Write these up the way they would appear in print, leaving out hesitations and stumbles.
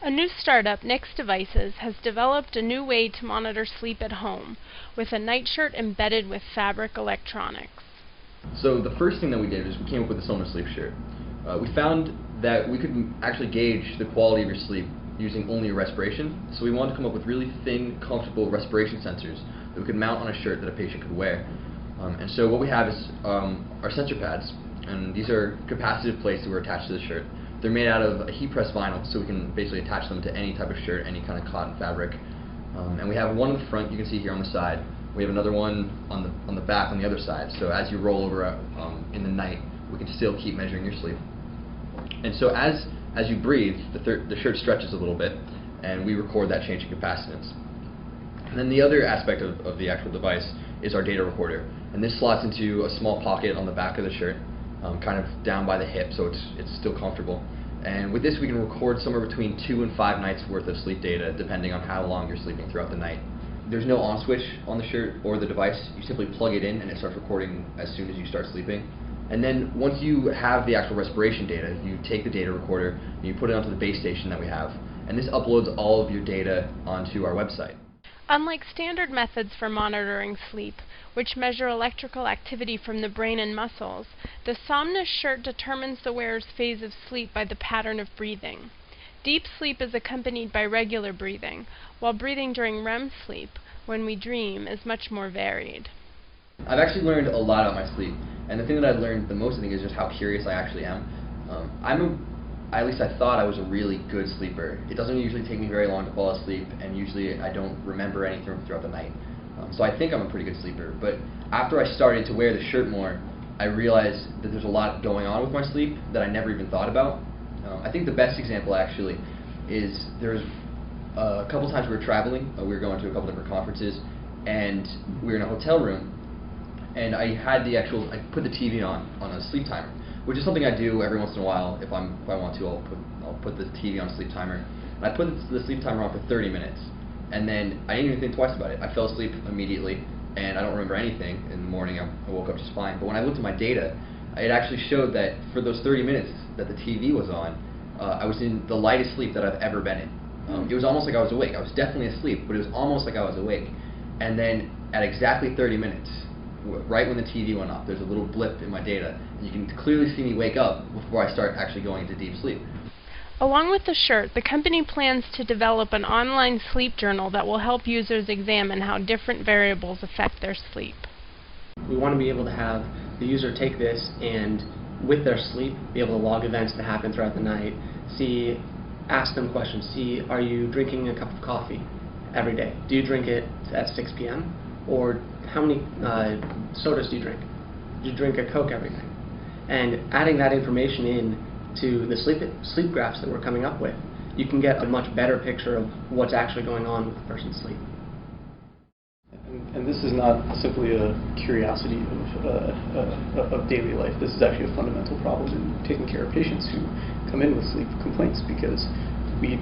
A new startup, Nix Devices, has developed a new way to monitor sleep at home, with a nightshirt embedded with fabric electronics. So the first thing that we did is we came up with the Sonos Sleep Shirt. We found that we could actually gauge the quality of your sleep using only your respiration, so we wanted to come up with really thin, comfortable respiration sensors that we could mount on a shirt that a patient could wear. And so what we have is our sensor pads, and these are capacitive plates that were attached to the shirt. They're made out of a heat press vinyl, so we can basically attach them to any type of shirt, any kind of cotton fabric. And we have one in the front, you can see here on the side. We have another one on the back on the other side, so as you roll over in the night, we can still keep measuring your sleep. And so as you breathe, the shirt stretches a little bit, and we record that change in capacitance. And then the other aspect of the actual device is our data recorder, and this slots into a small pocket on the back of the shirt, kind of down by the hip, so it's still comfortable. And with this, we can record somewhere between 2 and 5 nights worth of sleep data, depending on how long you're sleeping throughout the night. There's no on switch on the shirt or the device. You simply plug it in and it starts recording as soon as you start sleeping. And then once you have the actual respiration data, you take the data recorder and you put it onto the base station that we have. And this uploads all of your data onto our website. Unlike standard methods for monitoring sleep, which measure electrical activity from the brain and muscles, the Somnus shirt determines the wearer's phase of sleep by the pattern of breathing. Deep sleep is accompanied by regular breathing, while breathing during REM sleep, when we dream, is much more varied. I've actually learned a lot about my sleep, and the thing that I've learned the most, I think, is just how curious I actually am. At least I thought I was a really good sleeper. It doesn't usually take me very long to fall asleep, and usually I don't remember anything throughout the night. So I think I'm a pretty good sleeper, but after I started to wear the shirt more, I realized that there's a lot going on with my sleep that I never even thought about. I think the best example actually is there's a couple times we were traveling, we were going to a couple different conferences, and we were in a hotel room, and I put the TV on a sleep timer, which is something I do every once in a while. If I want to, I'll put the TV on a sleep timer. And I put the sleep timer on for 30 minutes, and then I didn't even think twice about it. I fell asleep immediately, and I don't remember anything. In the morning, I woke up just fine. But when I looked at my data, it actually showed that for those 30 minutes that the TV was on, I was in the lightest sleep that I've ever been in. It was almost like I was awake. I was definitely asleep, but it was almost like I was awake. And then at exactly 30 minutes, right when the TV went off, there's a little blip in my data, and you can clearly see me wake up before I start actually going into deep sleep. Along with the shirt, the company plans to develop an online sleep journal that will help users examine how different variables affect their sleep. We want to be able to have the user take this and, with their sleep, be able to log events that happen throughout the night, ask them questions, are you drinking a cup of coffee every day? Do you drink it at 6 p.m.? Or how many sodas do you drink? Do you drink a Coke every night? And adding that information in to the sleep graphs that we're coming up with, you can get a much better picture of what's actually going on with the person's sleep. And this is not simply a curiosity of daily life. This is actually a fundamental problem in taking care of patients who come in with sleep complaints, because we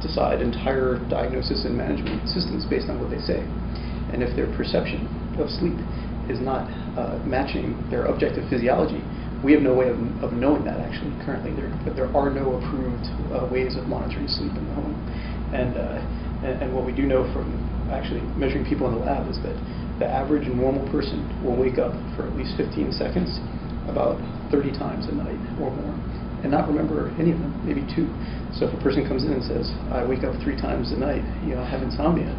decide entire diagnosis and management systems based on what they say. And if their perception of sleep is not matching their objective physiology, we have no way of knowing that actually currently. There are no approved ways of monitoring sleep in the home. And what we do know from actually measuring people in the lab is that the average normal person will wake up for at least 15 seconds about 30 times a night or more, and not remember any of them, maybe 2. So if a person comes in and says, I wake up 3 times a night, I have insomnia,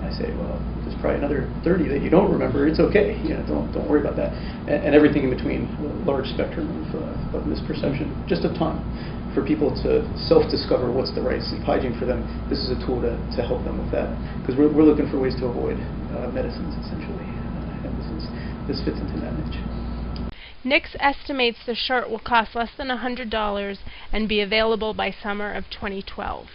I say, well, there's probably another 30 that you don't remember. It's okay. Don't worry about that. And everything in between, a large spectrum of misperception, just of time for people to self-discover what's the right sleep hygiene for them. This is a tool to help them with that, because we're looking for ways to avoid medicines essentially, and this fits into that niche. Nix estimates the shirt will cost less than $100 and be available by summer of 2012.